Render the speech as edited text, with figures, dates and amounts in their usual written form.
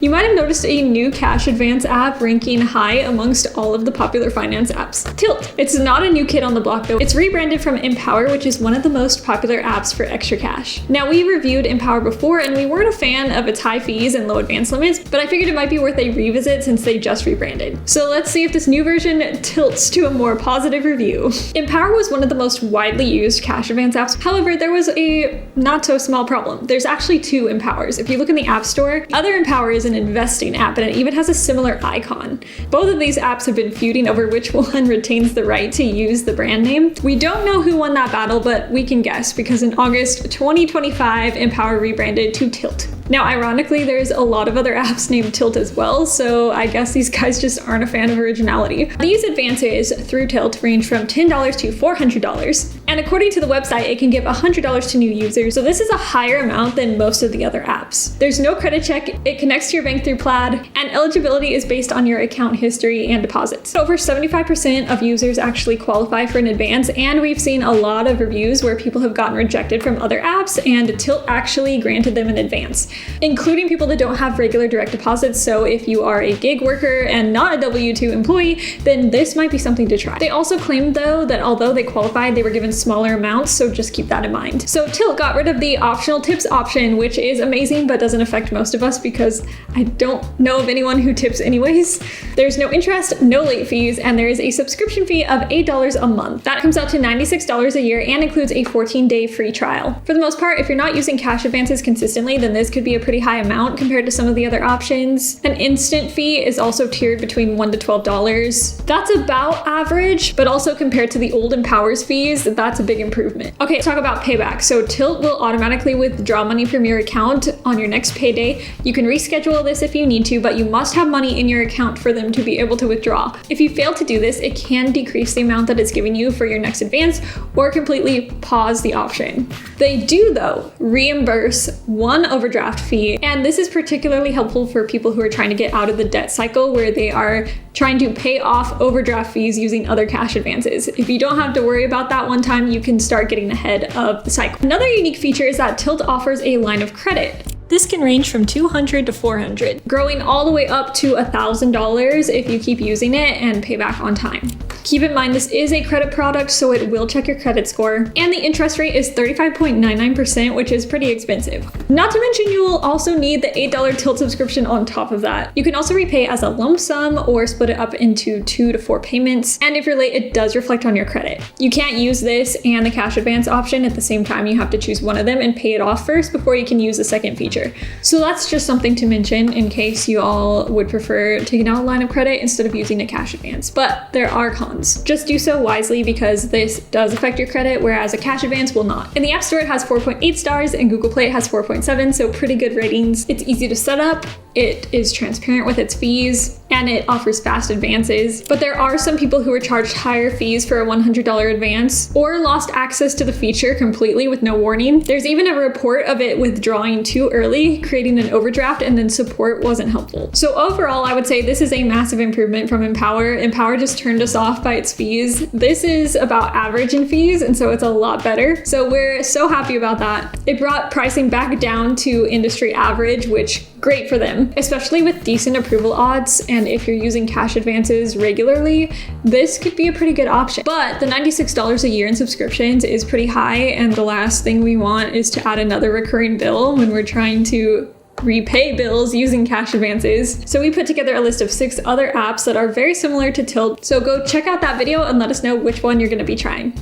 You might have noticed a new cash advance app ranking high amongst all of the popular finance apps. Tilt. It's not a new kid on the block though. It's rebranded from Empower, which is one of the most popular apps for extra cash. Now, we reviewed Empower before and we weren't a fan of its high fees and low advance limits, but I figured it might be worth a revisit since they just rebranded. So let's see if this new version tilts to a more positive review. Empower was one of the most widely used cash advance apps. However, there was a not so small problem. There's actually two Empowers. If you look in the App Store, other Empower is an investing app and it even has a similar icon. Both of these apps have been feuding over which one retains the right to use the brand name. We don't know who won that battle, but we can guess because in August 2025, Empower rebranded to Tilt. Now, ironically, there's a lot of other apps named Tilt as well, so I guess these guys just aren't a fan of originality. These advances through Tilt range from $10 to $400, and according to the website, it can give $100 to new users, so this is a higher amount than most of the other apps. There's no credit check, it connects to your bank through Plaid, and eligibility is based on your account history and deposits. Over 75% of users actually qualify for an advance, and we've seen a lot of reviews where people have gotten rejected from other apps, and Tilt actually granted them an advance, including people that don't have regular direct deposits. So if you are a gig worker and not a W-2 employee, then this might be something to try. They also claimed though that although they qualified, they were given smaller amounts, so just keep that in mind. So Tilt got rid of the optional tips option, which is amazing, but doesn't affect most of us because I don't know of anyone who tips anyways. There's no interest, no late fees, and there is a subscription fee of $8 a month. That comes out to $96 a year and includes a 14-day free trial. For the most part, if you're not using cash advances consistently, then this could be a pretty high amount compared to some of the other options. An instant fee is also tiered between $1 to $12. That's about average, but also compared to the old Empower's fees, that's a big improvement. Okay, let's talk about payback. So Tilt will automatically withdraw money from your account on your next payday. You can reschedule this if you need to, but you must have money in your account for them to be able to withdraw. If you fail to do this, it can decrease the amount that it's giving you for your next advance or completely pause the option. They do though reimburse one overdraft fee, and this is particularly helpful for people who are trying to get out of the debt cycle where they are trying to pay off overdraft fees using other cash advances. If you don't have to worry about that one time, you can start getting ahead of the cycle. Another unique feature is that Tilt offers a line of credit. This can range from $200 to $400, growing all the way up to $1,000 if you keep using it and pay back on time. Keep in mind, this is a credit product, so it will check your credit score, and the interest rate is 35.99%, which is pretty expensive. Not to mention, you will also need the $8 Tilt subscription on top of that. You can also repay as a lump sum or split it up into 2 to 4 payments, and if you're late, it does reflect on your credit. You can't use this and the cash advance option at the same time. You have to choose one of them and pay it off first before you can use the second feature. So that's just something to mention in case you all would prefer taking out a line of credit instead of using a cash advance. But there are cons. Just do so wisely because this does affect your credit, whereas a cash advance will not. In the App Store, it has 4.8 stars, and Google Play it has 4.7, so pretty good ratings. It's easy to set up, it is transparent with its fees, and it offers fast advances. But there are some people who are charged higher fees for a $100 advance or lost access to the feature completely with no warning. There's even a report of it withdrawing too early, creating an overdraft, and then support wasn't helpful. So overall, I would say this is a massive improvement from Empower. Empower just turned us off by its fees. This is about average in fees, and so it's a lot better. So we're so happy about that. It brought pricing back down to industry average, which great for them, especially with decent approval odds. And if you're using cash advances regularly, this could be a pretty good option. But the $96 a year in subscriptions is pretty high, and the last thing we want is to add another recurring bill when we're trying to repay bills using cash advances. So we put together a list of 6 other apps that are very similar to Tilt. So go check out that video and let us know which one you're going to be trying.